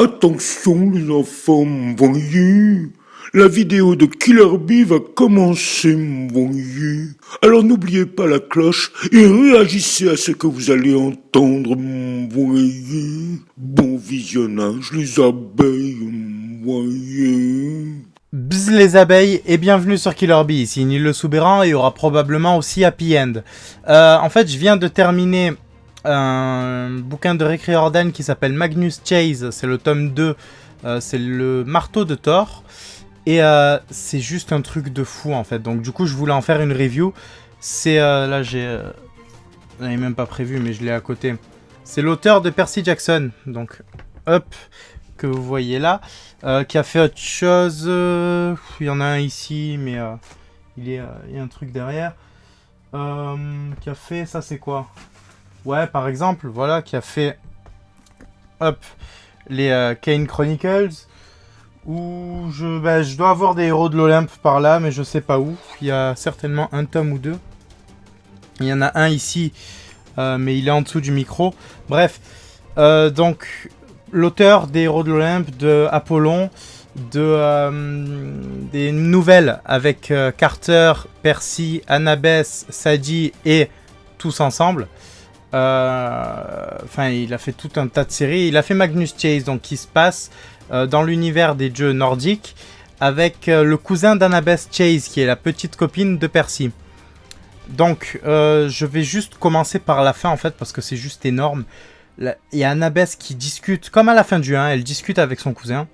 Attention les enfants, voyez. La vidéo de Killer Bee va commencer, voyez. Alors n'oubliez pas la cloche et réagissez à ce que vous allez entendre, voyez. Bon visionnage les abeilles, voyez. Bzz les abeilles et bienvenue sur Killer Bee, ici Nil le Soubéran et il y aura probablement aussi Happy End. En fait je viens de terminer un bouquin de Rick Riordan qui s'appelle Magnus Chase, c'est le tome 2, c'est le marteau de Thor. Et c'est juste un truc de fou en fait, donc du coup je voulais en faire une review. C'est, là j'ai... je l'avais même pas prévu mais je l'ai à côté. C'est l'auteur de Percy Jackson, donc hop, que vous voyez là. Qui a fait autre chose, il y en a un ici, mais il y a un truc derrière. Qui a fait, ça c'est quoi? Ouais, par exemple, voilà, qui a fait, hop, les Kane Chronicles, où je dois avoir des héros de l'Olympe par là, mais je sais pas où. Il y a certainement un tome ou deux. Il y en a un ici, mais il est en dessous du micro. Bref, donc... l'auteur des héros de l'Olympe, de Apollon, des nouvelles avec Carter, Percy, Annabeth, Sadie et tous ensemble. Enfin, il a fait tout un tas de séries. Il a fait Magnus Chase, donc qui se passe dans l'univers des dieux nordiques, avec le cousin d'Annabeth Chase, qui est la petite copine de Percy. Donc, je vais juste commencer par la fin, en fait, parce que c'est juste énorme. Il y a Annabeth qui discute, comme à la fin du 1, elle discute avec son cousin.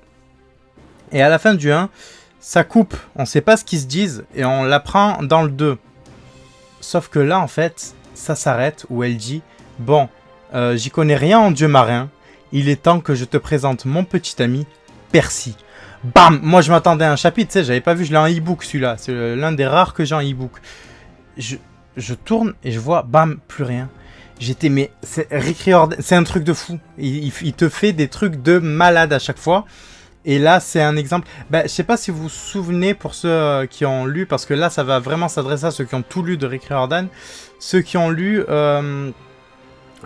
Et à la fin du 1, ça coupe, on ne sait pas ce qu'ils se disent, et on l'apprend dans le 2. Sauf que là, en fait, ça s'arrête, où elle dit « Bon, j'y connais rien en dieu marin, il est temps que je te présente mon petit ami, Percy. » Bam! Moi, je m'attendais à un chapitre, tu sais, j'avais pas vu, je l'ai en e-book celui-là. C'est l'un des rares que j'ai en e-book. Je tourne et je vois, bam, plus rien. J'étais, mais c'est Rick Riordan, c'est un truc de fou. Il te fait des trucs de malade à chaque fois. Et là, c'est un exemple. Je sais pas si vous vous souvenez pour ceux qui ont lu, parce que là, ça va vraiment s'adresser à ceux qui ont tout lu de Rick Riordan. Ceux qui ont lu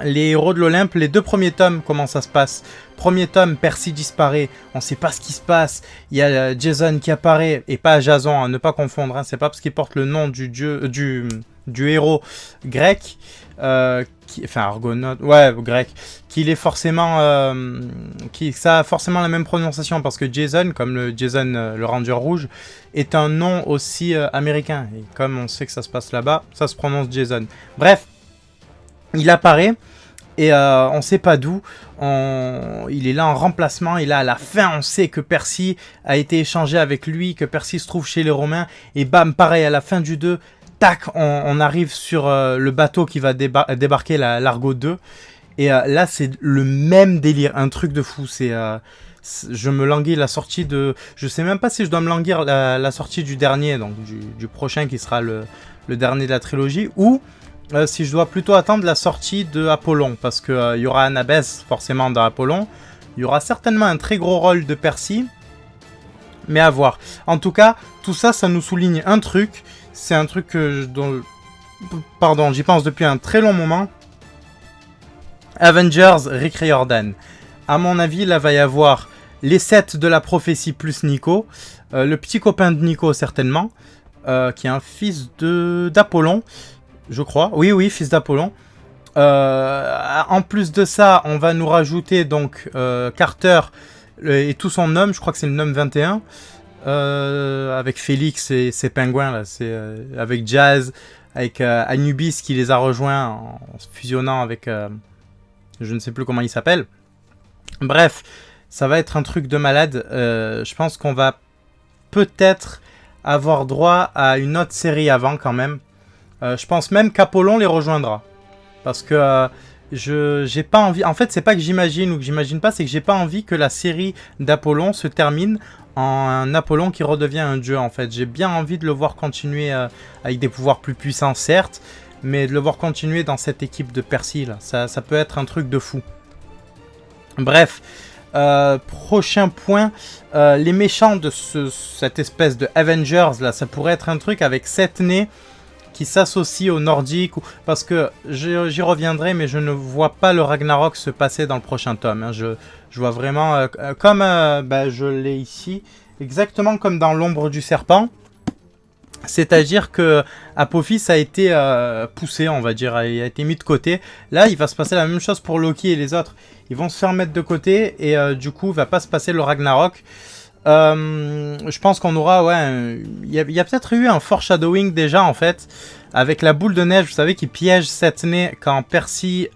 les héros de l'Olympe, les 2 premiers tomes, comment ça se passe. Premier tome, Percy disparaît. On sait pas ce qui se passe. Il y a Jason qui apparaît, et pas Jason, hein, ne pas confondre. Hein, c'est pas parce qu'il porte le nom du dieu, du héros grec. Enfin argonaute, ouais, grec, qu'il est forcément, ça a forcément la même prononciation, parce que Jason, comme le Jason, le Ranger rouge, est un nom aussi américain, et comme on sait que ça se passe là-bas, ça se prononce Jason. Bref, il apparaît, et on sait pas d'où, il est là en remplacement, et là à la fin on sait que Percy a été échangé avec lui, que Percy se trouve chez les Romains, et bam, pareil, à la fin du 2, tac, on arrive sur le bateau qui va débarquer l'Argo 2. Et là, c'est le même délire, un truc de fou. Je me languis la sortie de... Je sais même pas si je dois me languir la sortie du dernier, donc du prochain qui sera le dernier de la trilogie, ou si je dois plutôt attendre la sortie de Apollon, parce qu'il y aura Annabeth forcément dans Apollon. Il y aura certainement un très gros rôle de Percy, mais à voir. En tout cas, tout ça, ça nous souligne un truc. C'est un truc j'y pense depuis un très long moment. Avengers, Rick Riordan. À mon avis, là, va y avoir les 7 de la prophétie plus Nico. Le petit copain de Nico, certainement. Qui est un fils d'Apollon, je crois. Oui, fils d'Apollon. En plus de ça, on va nous rajouter donc Carter et tout son homme. Je crois que c'est le Gnome 21. Avec Félix et ses pingouins là, avec Jazz, avec Anubis qui les a rejoints en fusionnant avec je ne sais plus comment il s'appelle. Bref, ça va être un truc de malade. Je pense qu'on va peut-être avoir droit à une autre série avant quand même. Je pense même qu'Apollon les rejoindra, parce que j'ai pas envie. En fait, c'est pas que j'imagine ou que j'imagine pas, c'est que j'ai pas envie que la série d'Apollon se termine en un Apollon qui redevient un dieu, en fait. J'ai bien envie de le voir continuer avec des pouvoirs plus puissants, certes, mais de le voir continuer dans cette équipe de Percy, là. Ça peut être un truc de fou. Bref, prochain point, les méchants de cette espèce de Avengers, là, ça pourrait être un truc avec 7 nez qui s'associe aux Nordiques, parce que j'y reviendrai, mais je ne vois pas le Ragnarok se passer dans le prochain tome. Hein. Je vois vraiment, comme je l'ai ici, exactement comme dans l'ombre du serpent. C'est-à-dire que Apophis a été poussé, on va dire, a été mis de côté. Là, il va se passer la même chose pour Loki et les autres. Ils vont se faire mettre de côté et du coup, il va pas se passer le Ragnarok. Je pense qu'on aura, il y a peut-être eu un foreshadowing déjà en fait, avec la boule de neige, vous savez, qui piège Setne quand Percy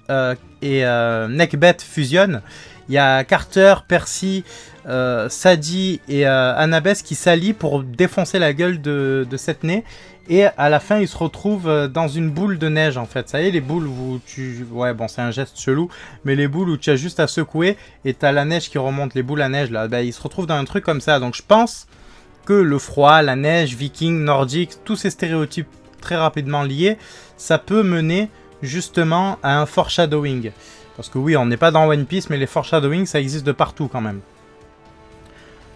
et Nekhbet fusionnent. Il y a Carter, Percy, Sadie et Annabeth qui s'allient pour défoncer la gueule de Setne. Et à la fin, ils se retrouvent dans une boule de neige en fait. Ça y est, les boules où tu... Ouais, bon, c'est un geste chelou. Mais les boules où tu as juste à secouer et tu as la neige qui remonte, les boules à neige là. Ils se retrouvent dans un truc comme ça. Donc je pense que le froid, la neige, viking, nordique, tous ces stéréotypes très rapidement liés, ça peut mener justement à un foreshadowing. Parce que oui, on n'est pas dans One Piece, mais les foreshadowing, ça existe de partout quand même.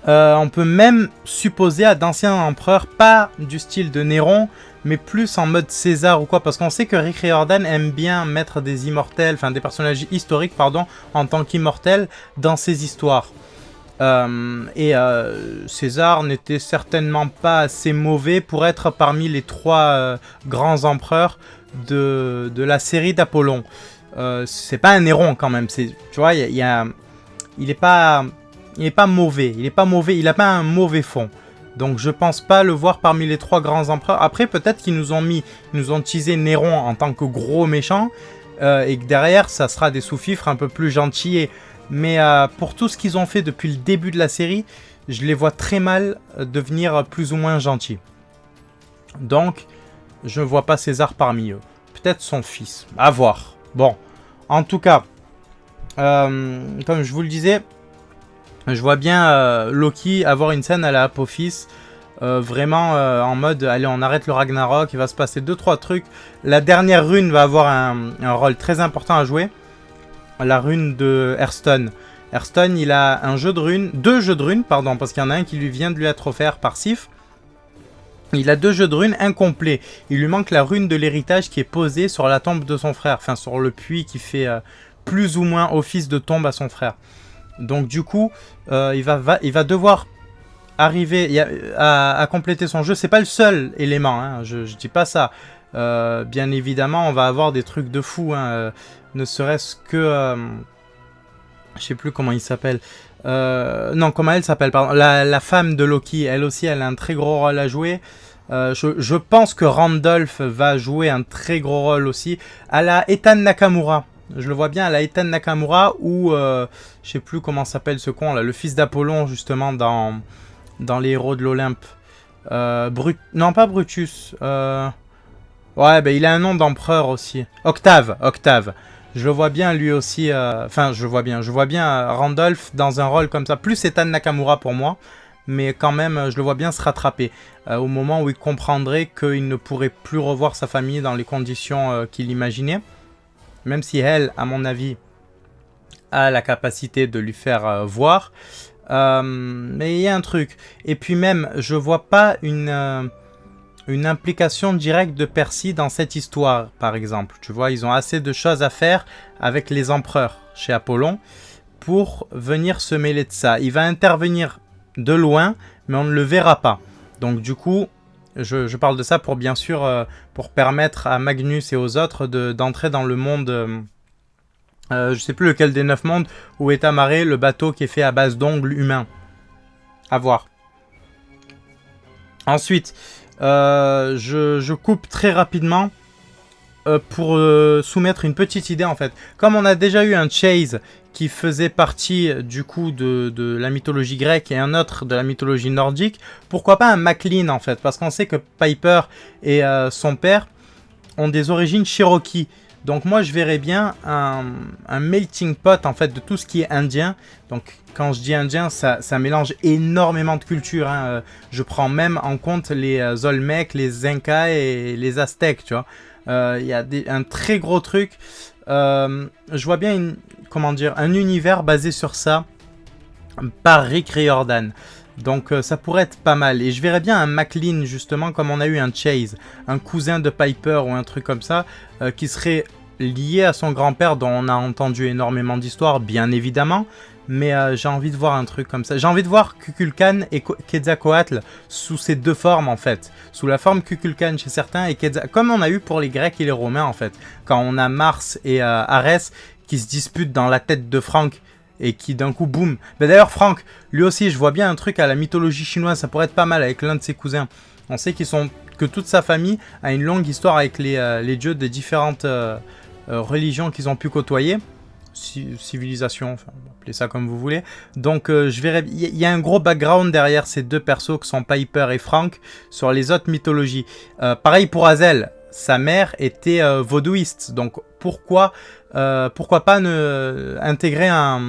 On peut même supposer à d'anciens empereurs, pas du style de Néron, mais plus en mode César ou quoi, parce qu'on sait que Rick Riordan aime bien mettre des immortels, enfin des personnages historiques, pardon, en tant qu'immortels dans ses histoires. César n'était certainement pas assez mauvais pour être parmi les 3 grands empereurs de la série d'Apollon. C'est pas un Néron quand même, tu vois, il est pas mauvais, il a pas un mauvais fond. Donc je pense pas le voir parmi les 3 grands empereurs. Après peut-être qu'ils nous ont teasé Néron en tant que gros méchant et que derrière ça sera des sous-fifres un peu plus gentils. Mais pour tout ce qu'ils ont fait depuis le début de la série, je les vois très mal devenir plus ou moins gentils. Donc je ne vois pas César parmi eux. Peut-être son fils, à voir. Bon, en tout cas, comme je vous le disais, je vois bien Loki avoir une scène à la Apophis, vraiment en mode, allez, on arrête le Ragnarok, il va se passer 2-3 trucs. La dernière rune va avoir un rôle très important à jouer, la rune de Hearthstone. Hearthstone, il a deux jeux de runes, pardon, parce qu'il y en a un qui vient de lui être offert par Sif. Il a 2 jeux de runes incomplets. Il lui manque la rune de l'héritage qui est posée sur la tombe de son frère. Enfin, sur le puits qui fait plus ou moins office de tombe à son frère. Donc du coup, il va devoir arriver à compléter son jeu. C'est pas le seul élément, hein, je dis pas ça. Bien évidemment, on va avoir des trucs de fou. Hein, ne serait-ce que... je sais plus comment il s'appelle. Non, comment elle s'appelle, pardon. La femme de Loki, elle aussi, elle a un très gros rôle à jouer. Je pense que Randolph va jouer un très gros rôle aussi. À la Ethan Nakamura. Je le vois bien à la Ethan Nakamura ou... je sais plus comment s'appelle ce con là. Le fils d'Apollon, justement, dans les héros de l'Olympe. Non, pas Brutus. Ouais, il a un nom d'empereur aussi. Octave. Je le vois bien lui aussi, je vois bien Randolph dans un rôle comme ça, plus Ethan Nakamura pour moi, mais quand même je le vois bien se rattraper, au moment où il comprendrait qu'il ne pourrait plus revoir sa famille dans les conditions qu'il imaginait, même si elle, à mon avis, a la capacité de lui faire voir, mais il y a un truc, et puis même, je vois pas une implication directe de Percy dans cette histoire, par exemple. Tu vois, ils ont assez de choses à faire avec les empereurs chez Apollon pour venir se mêler de ça. Il va intervenir de loin, mais on ne le verra pas. Donc du coup, je parle de ça pour bien sûr, pour permettre à Magnus et aux autres d'entrer dans le monde... je sais plus lequel des 9 mondes où est amarré le bateau qui est fait à base d'ongles humains. À voir. Ensuite... je coupe très rapidement pour soumettre une petite idée en fait. Comme on a déjà eu un Chase qui faisait partie du coup de la mythologie grecque et un autre de la mythologie nordique, pourquoi pas un Maclean en fait, parce qu'on sait que Piper et son père ont des origines Cherokee. Donc moi je verrais bien un melting pot en fait de tout ce qui est indien. Donc quand je dis indien, ça mélange énormément de cultures. Hein. Je prends même en compte les Olmecs, les Incas et les Aztèques, tu vois. Il y a un très gros truc. Je vois bien un univers basé sur ça par Rick Riordan. Donc ça pourrait être pas mal. Et je verrais bien un Maclean, justement, comme on a eu un Chase, un cousin de Piper ou un truc comme ça, qui serait lié à son grand-père, dont on a entendu énormément d'histoires, bien évidemment. Mais j'ai envie de voir un truc comme ça. J'ai envie de voir Kukulkan et Quetzalcoatl sous ces deux formes, en fait. Sous la forme Kukulkan chez certains et Quetzalcoatl, comme on a eu pour les Grecs et les Romains, en fait. Quand on a Mars et Arès qui se disputent dans la tête de Franck et qui d'un coup, boum. Ben d'ailleurs, Franck, lui aussi, je vois bien un truc à la mythologie chinoise. Ça pourrait être pas mal avec l'un de ses cousins. On sait que toute sa famille a une longue histoire avec les dieux des différentes religions qu'ils ont pu côtoyer. Civilisation, enfin, appelez ça comme vous voulez. Donc je verrai, il y a un gros background derrière ces deux persos qui sont Piper et Frank sur les autres mythologies. Pareil pour Hazel, sa mère était vaudouiste, donc pourquoi pas intégrer un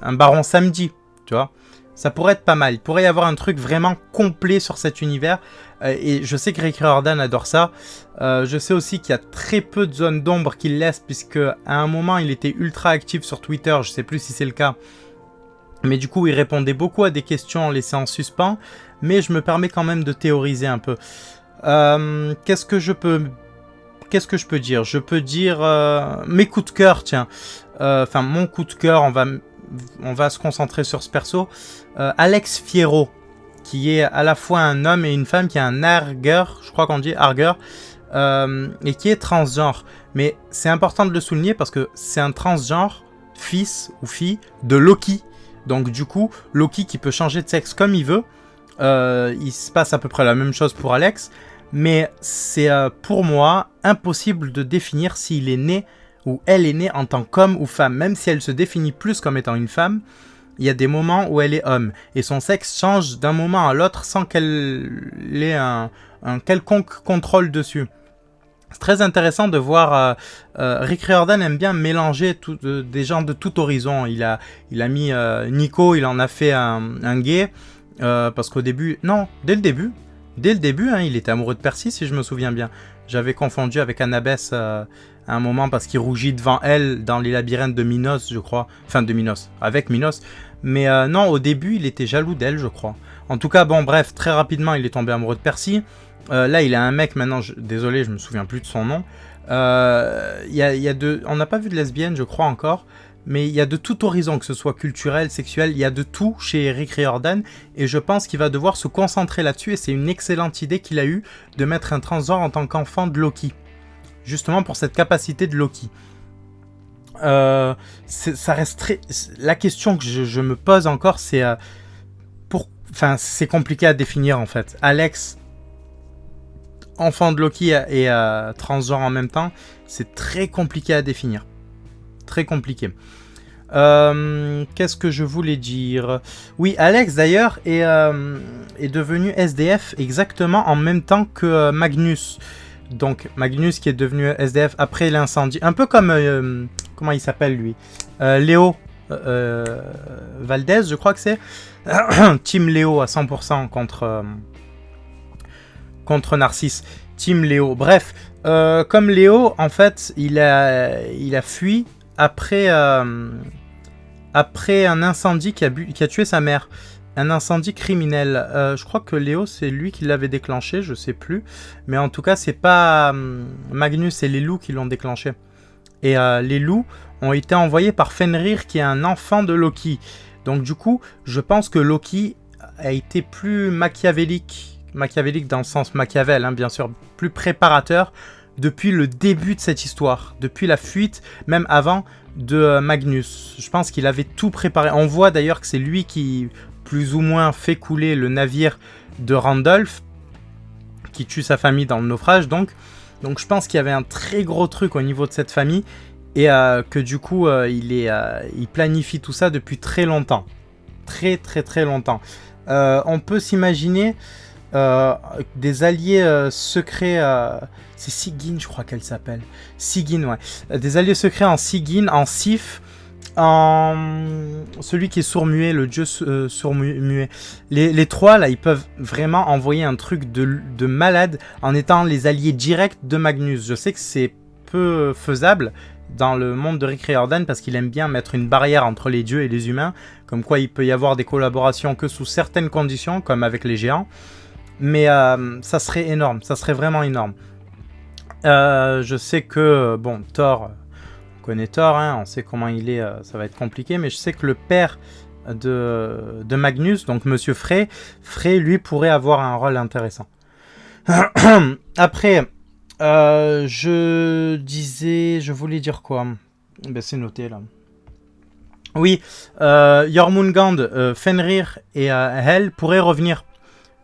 baron samedi, tu vois? Ça pourrait être pas mal. Il pourrait y avoir un truc vraiment complet sur cet univers. Et je sais que Rick Riordan adore ça. Je sais aussi qu'il y a très peu de zones d'ombre qu'il laisse, puisque à un moment, il était ultra actif sur Twitter. Je sais plus si c'est le cas. Mais du coup, il répondait beaucoup à des questions laissées en suspens. Mais je me permets quand même de théoriser un peu. Qu'est-ce que je peux dire? Je peux dire mes coups de cœur, tiens. Enfin, mon coup de cœur, on va se concentrer sur ce perso. Alex Fierro, qui est à la fois un homme et une femme, qui est un argueur, je crois qu'on dit argueur, et qui est transgenre. Mais c'est important de le souligner parce que c'est un transgenre, fils ou fille de Loki. Donc du coup, Loki qui peut changer de sexe comme il veut. Il se passe à peu près la même chose pour Alex. Mais c'est pour moi impossible de définir s'il est né ou elle est née en tant qu'homme ou femme. Même si elle se définit plus comme étant une femme, il y a des moments où elle est homme. Et son sexe change d'un moment à l'autre sans qu'elle ait un quelconque contrôle dessus. C'est très intéressant de voir... Rick Riordan aime bien mélanger des gens de tout horizon. Il a mis Nico, il en a fait un gay. Parce qu'au début... Non, dès le début, hein, il était amoureux de Percy, si je me souviens bien. J'avais confondu avec Annabeth à un moment parce qu'il rougit devant elle dans les labyrinthes de Minos, je crois. Enfin, de Minos, avec Minos. Mais non, au début, il était jaloux d'elle, je crois. En tout cas, bon, bref, très rapidement, il est tombé amoureux de Percy. Là, il a un mec maintenant, désolé, je me souviens plus de son nom. On n'a pas vu de lesbienne, je crois encore. Mais il y a de tout horizon, que ce soit culturel, sexuel, il y a de tout chez Rick Riordan. Et je pense qu'il va devoir se concentrer là-dessus. Et c'est une excellente idée qu'il a eue de mettre un transgenre en tant qu'enfant de Loki. Justement pour cette capacité de Loki. Ça reste très... La question que je me pose encore, c'est... Enfin, c'est compliqué à définir en fait. Alex, enfant de Loki et transgenre en même temps, c'est très compliqué à définir. Très compliqué. Qu'est-ce que je voulais dire? Oui, Alex d'ailleurs est devenu SDF exactement en même temps que Magnus. Donc Magnus qui est devenu SDF après l'incendie. Un peu comme... comment il s'appelle lui? Léo Valdez, je crois que c'est. Team Léo à 100% contre Narcisse. Team Léo. Bref, comme Léo, en fait, il a fui après un incendie qui a tué sa mère. Un incendie criminel. Je crois que Léo, c'est lui qui l'avait déclenché, je sais plus. Mais en tout cas, c'est pas Magnus et les loups qui l'ont déclenché. Et les loups ont été envoyés par Fenrir, qui est un enfant de Loki. Donc du coup, je pense que Loki a été plus machiavélique dans le sens Machiavel, hein, bien sûr, plus préparateur depuis le début de cette histoire, depuis la fuite, même avant de Magnus. Je pense qu'il avait tout préparé. On voit d'ailleurs que c'est lui qui, plus ou moins, fait couler le navire de Randolph, qui tue sa famille dans le naufrage, donc je pense qu'il y avait un très gros truc au niveau de cette famille, et que du coup, il planifie tout ça depuis très longtemps. Très très très longtemps. On peut s'imaginer des alliés secrets... c'est Sigyn, je crois qu'elle s'appelle. Sigyn, ouais. Des alliés secrets en Sigyn, en Sif, en celui qui est sourd-muet, le dieu sourd-muet. Les trois, là, ils peuvent vraiment envoyer un truc de malade en étant les alliés directs de Magnus. Je sais que c'est peu faisable, dans le monde de Rick Riordan parce qu'il aime bien mettre une barrière entre les dieux et les humains, comme quoi il peut y avoir des collaborations que sous certaines conditions, comme avec les géants. Mais ça serait énorme, ça serait vraiment énorme. Je sais que, bon, Thor, on connaît Thor, hein, on sait comment il est, ça va être compliqué, mais je sais que le père de Magnus, donc Monsieur Frey, lui, pourrait avoir un rôle intéressant. Après, je voulais dire quoi? Ben, c'est noté là. Oui, Jormungand, Fenrir et Hel pourraient revenir.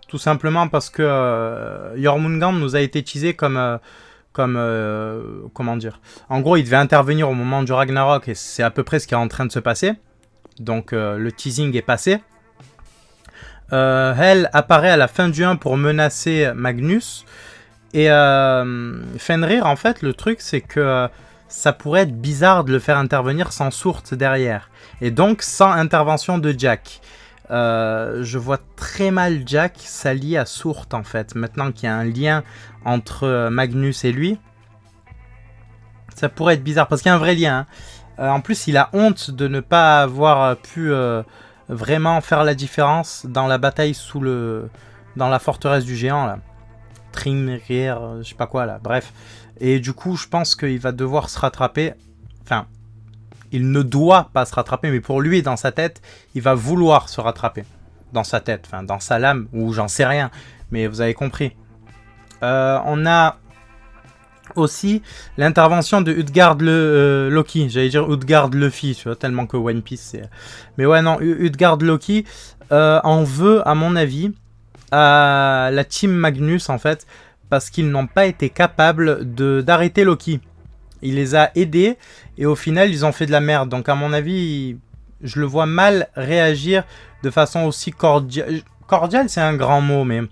Tout simplement parce que Jormungand nous a été teasé comme comment dire. En gros, il devait intervenir au moment du Ragnarok et c'est à peu près ce qui est en train de se passer. Donc le teasing est passé. Hel apparaît à la fin du 1 pour menacer Magnus. Et Fenrir, en fait, le truc, c'est que ça pourrait être bizarre de le faire intervenir sans Surt derrière. Et donc sans intervention de Jack. Je vois très mal Jack s'allier à Surt, en fait. Maintenant qu'il y a un lien entre Magnus et lui. Ça pourrait être bizarre, parce qu'il y a un vrai lien. Hein. En plus, il a honte de ne pas avoir pu vraiment faire la différence dans la bataille dans la forteresse du géant, là. Trimrir, je sais pas quoi là, bref. Et du coup, je pense qu'il va devoir se rattraper. Enfin, il ne doit pas se rattraper, mais pour lui, dans sa tête, il va vouloir se rattraper. Dans sa tête, enfin, dans sa lame, ou j'en sais rien. Mais vous avez compris. On a aussi l'intervention de Utgard Loki. J'allais dire Utgard Luffy, tu vois, tellement que One Piece, c'est... Mais ouais, non, Utgard Loki en veut, à mon avis, à la team Magnus en fait, parce qu'ils n'ont pas été capables d'arrêter Loki. Il les a aidés et au final ils ont fait de la merde. Donc à mon avis, je le vois mal réagir de façon aussi cordiale. Cordiale, c'est un grand mot, mais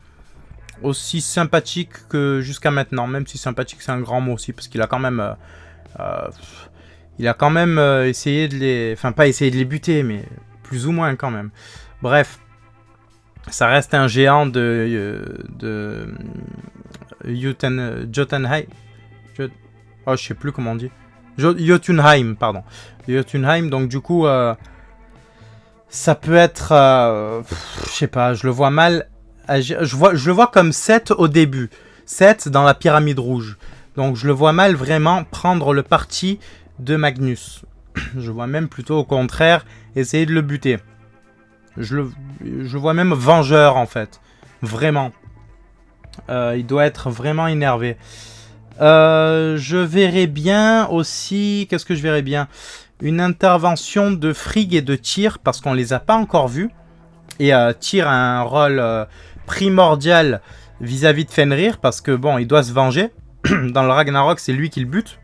aussi sympathique que jusqu'à maintenant. Même si sympathique, c'est un grand mot aussi, parce qu'il a quand même essayé de les... Enfin, pas essayé de les buter, mais plus ou moins quand même. Bref. Ça reste un géant de Jotunheim. Oh, je sais plus comment on dit. Jotunheim, pardon. Jotunheim, donc du coup, ça peut être... je sais pas, je le vois mal agir. Je le vois comme Seth au début. Seth dans la pyramide rouge. Donc je le vois mal vraiment prendre le parti de Magnus. Je vois même plutôt au contraire essayer de le buter. Je vois même vengeur en fait. Vraiment. Il doit être vraiment énervé. Je verrais bien aussi... Qu'est-ce que je verrais bien? Une intervention de Frigg et de Tyr, parce qu'on les a pas encore vus. Et Tyr a un rôle primordial vis-à-vis de Fenrir, parce que bon, il doit se venger. Dans le Ragnarok, c'est lui qui le bute.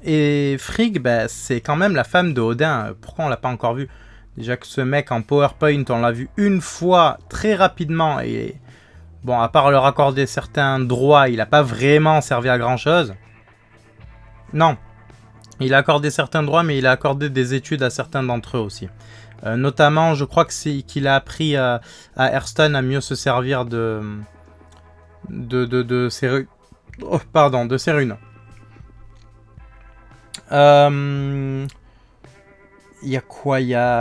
Et Frigg, bah, c'est quand même la femme de Odin. Pourquoi on l'a pas encore vu? Déjà que ce mec en PowerPoint, on l'a vu une fois très rapidement. Et bon, à part leur accorder certains droits, il n'a pas vraiment servi à grand chose. Non, il a accordé certains droits, mais il a accordé des études à certains d'entre eux aussi. Notamment, je crois que qu'il a appris à Hearthstone à mieux se servir de ses runes. Il y a quoi?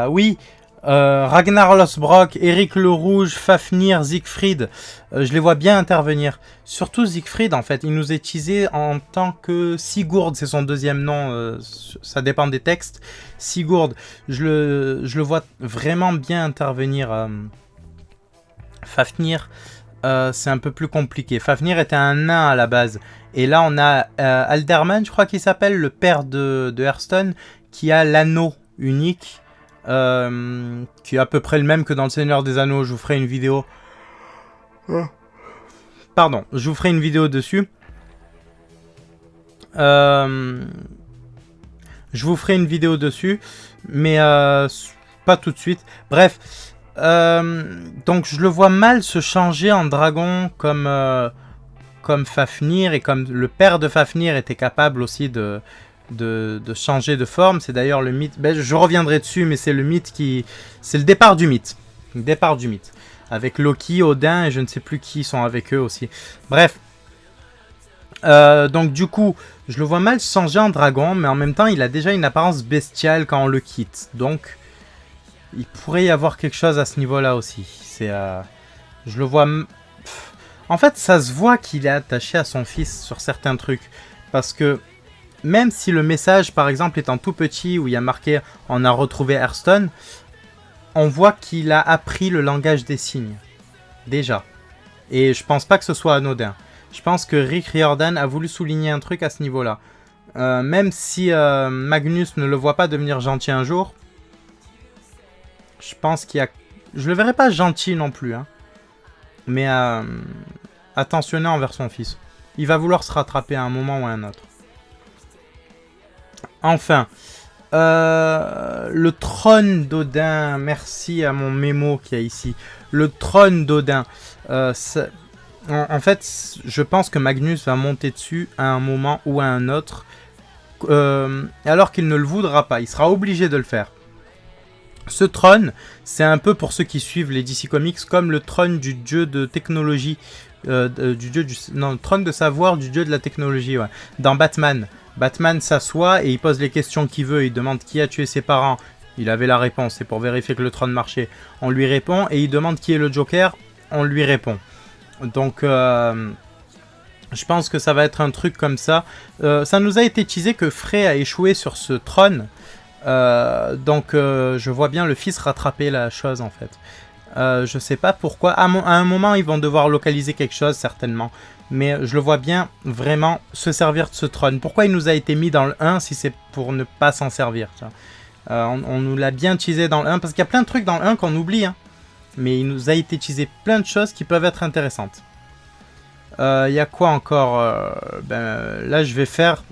Oui, Ragnar Lothbrok, Eric le Rouge, Fafnir, Siegfried. Je les vois bien intervenir. Surtout Siegfried, en fait. Il nous est teasé en tant que Sigurd, c'est son deuxième nom. Ça dépend des textes. Sigurd, je le vois vraiment bien intervenir. Fafnir, c'est un peu plus compliqué. Fafnir était un nain à la base. Et là, on a Alderman, je crois qu'il s'appelle, le père de Hearthstone, qui a l'anneau unique, qui est à peu près le même que dans le Seigneur des Anneaux. Je vous ferai une vidéo. Pardon, je vous ferai une vidéo dessus. Je vous ferai une vidéo dessus, mais pas tout de suite. Bref, donc je le vois mal se changer en dragon comme Fafnir, et comme le père de Fafnir était capable aussi de changer de forme. C'est d'ailleurs le mythe, je reviendrai dessus, mais c'est le mythe c'est le départ du mythe. Le départ du mythe. Avec Loki, Odin et je ne sais plus qui sont avec eux aussi. Bref. Donc du coup, je le vois mal changer en dragon, mais en même temps, il a déjà une apparence bestiale quand on le quitte. Donc, il pourrait y avoir quelque chose à ce niveau-là aussi. Je le vois... En fait, ça se voit qu'il est attaché à son fils sur certains trucs. Parce que même si le message, par exemple, est en tout petit, où il y a marqué « On a retrouvé Hearthstone », on voit qu'il a appris le langage des signes. Déjà. Et je pense pas que ce soit anodin. Je pense que Rick Riordan a voulu souligner un truc à ce niveau-là. Même si Magnus ne le voit pas devenir gentil un jour, je pense qu'il y a... Je le verrai pas gentil non plus, hein. Mais attentionné envers son fils. Il va vouloir se rattraper à un moment ou à un autre. Enfin, le trône d'Odin, merci à mon mémo qu'il y a ici. Le trône d'Odin, en fait, je pense que Magnus va monter dessus à un moment ou à un autre, alors qu'il ne le voudra pas. Il sera obligé de le faire. Ce trône, c'est un peu pour ceux qui suivent les DC Comics comme le trône du dieu de technologie, le trône de savoir du dieu de la technologie, ouais. Dans Batman. Batman s'assoit et il pose les questions qu'il veut, il demande qui a tué ses parents. Il avait la réponse, c'est pour vérifier que le trône marchait. On lui répond et il demande qui est le Joker, on lui répond. Donc je pense que ça va être un truc comme ça. Ça nous a été teasé que Frey a échoué sur ce trône. Donc je vois bien le fils rattraper la chose en fait. Je sais pas pourquoi. À un moment ils vont devoir localiser quelque chose certainement. Mais je le vois bien vraiment se servir de ce trône. Pourquoi il nous a été mis dans le 1 si c'est pour ne pas s'en servir, on nous l'a bien teasé dans le 1 parce qu'il y a plein de trucs dans le 1 qu'on oublie, hein. Mais il nous a été teasé plein de choses qui peuvent être intéressantes. Il y a quoi encore là je vais faire,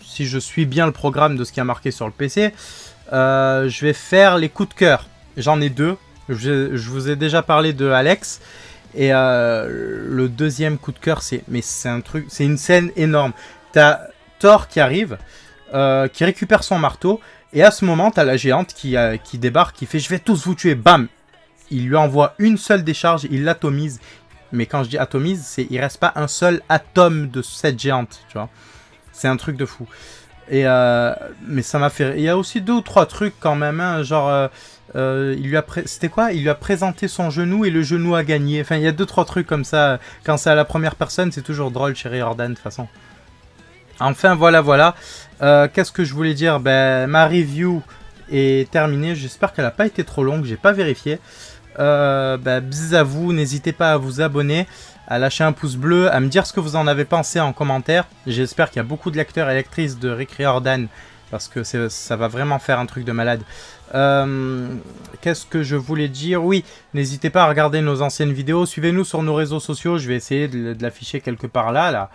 si je suis bien le programme de ce qui a marqué sur le PC, je vais faire les coups de cœur. J'en ai deux. Je vous ai déjà parlé de Alex. Et le deuxième coup de cœur, c'est un truc, c'est une scène énorme. T'as Thor qui arrive, qui récupère son marteau, et à ce moment, t'as la géante qui débarque, qui fait « Je vais tous vous tuer !» Bam! Il lui envoie une seule décharge, il l'atomise. Mais quand je dis atomise, c'est il reste pas un seul atome de cette géante, tu vois. C'est un truc de fou. Et mais ça m'a fait... Il y a aussi 2 ou 3 trucs quand même, hein, genre... c'était quoi? Il lui a présenté son genou et le genou a gagné. Enfin, il y a 2-3 trucs comme ça. Quand c'est à la première personne, c'est toujours drôle chez Riordan de toute façon. Enfin, voilà. Qu'est-ce que je voulais dire? Ma review est terminée. J'espère qu'elle n'a pas été trop longue. J'ai pas vérifié. Bis à vous. N'hésitez pas à vous abonner, à lâcher un pouce bleu, à me dire ce que vous en avez pensé en commentaire. J'espère qu'il y a beaucoup de lecteurs et lectrices de Rick Riordan, parce que ça va vraiment faire un truc de malade. Qu'est-ce que je voulais dire? Oui, n'hésitez pas à regarder nos anciennes vidéos. Suivez-nous sur nos réseaux sociaux. Je vais essayer de l'afficher quelque part là.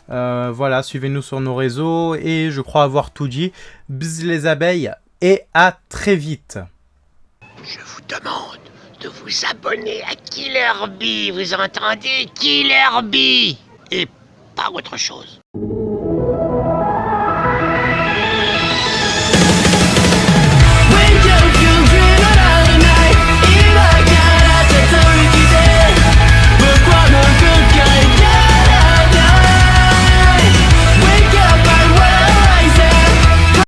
Voilà, suivez-nous sur nos réseaux. Et je crois avoir tout dit. Bis les abeilles. Et à très vite. Je vous demande de vous abonner à Killer Bee. Vous entendez? Killer Bee. Et pas autre chose.